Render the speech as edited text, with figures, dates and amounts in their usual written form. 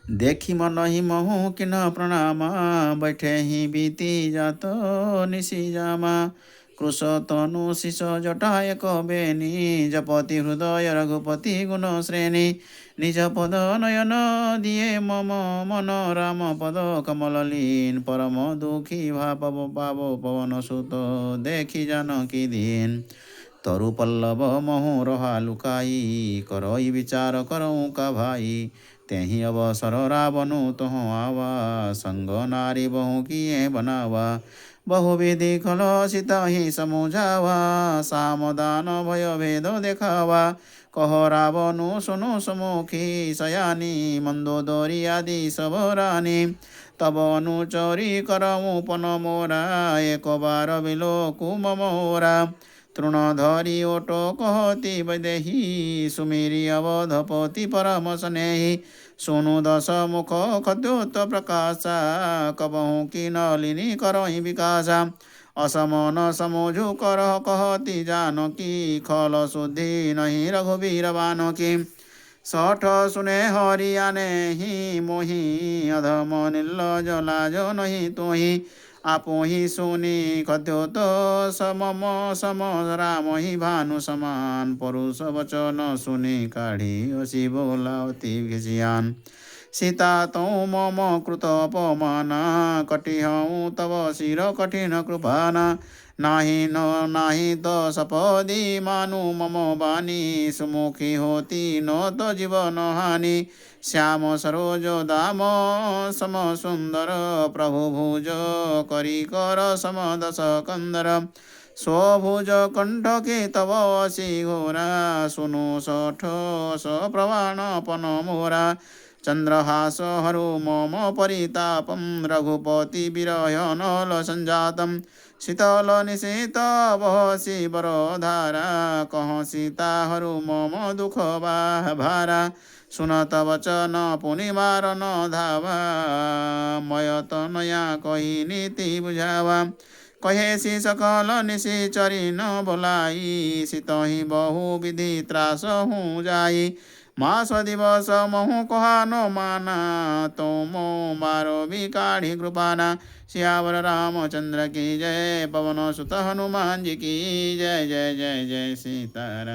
देखी मन ही महु किन प्रणामा बैठे ही बीती जात निशी जामा कृश तनु शिष जटा एक बेनी जपति हृदय रघुपति गुण श्रेणी निज पद नयन दिए मम मन राम पद कमल लीन परम दुखी भाव पाव पवन सुत देखी जानकी दीन तरु पल्लव मोह रहा लुकाई करई विचार करऊँ का भाई तेहि अवसर रावणु तुह आवा संग नारी बहु किए बनावा बहुविधि खल सीता ही समुझावा सामदान भय भेद देखावा कह रावणु सुनु सुमुखी सयानी मंदोदरी आदि सब रानी तब अनुचरी करऊँ पन मोरा एक बार बिलो कुमोरा तृण धरी ओटो कहती वैदेही सुमेरी अवधपति परम स्नेही सोनु दश मुख खद्योत प्रकाशा कबहू की नलिनी करहि विकासा असमन समोझु कर कहती जानकी खल शुद्धि नहीं रघुवीर बानकी सठ सुने हरियाने ही मोहि अधम निर्लज लाज नहीं तोहि आपो ही सुनी कथ्योत समम सम राम ही भानु समान परुष वचन सुनी काढ़ी असी बोला अति घिसियान सीता तौ मम कृत अपमाना कटिहऊँ तव शिर कठिन कृपाना नाही न नाही तो सपदी मानु मम बानी सुमुखी होती न तो जीवन हानि श्याम सरोज दाम सम सुंदर प्रभु भुज करी कर सम दस कंदर स्वभुज कंठ के तव असी घोरा सुनु सठ स प्रवाण पन मोरा चंद्रहास हरु मम परितापम रघुपति विरह नल संजातम शीतल निशीत बहसी बरधारा कह सीता हरु मम दुख भारा सुनत वचन पुनि मार न धावा मयत नया कही नीति बुझावा कहे सी सकल निशी चरी न बोलाई सीत ही बहु विधि त्रास हूँ जाई मास दिवस महु कहा नो माना तो मो मारो भी काढ़ी कृपाना सियावर रामचंद्र की जय पवन सुत हनुमान जी की जय जय जय जय सीताराम।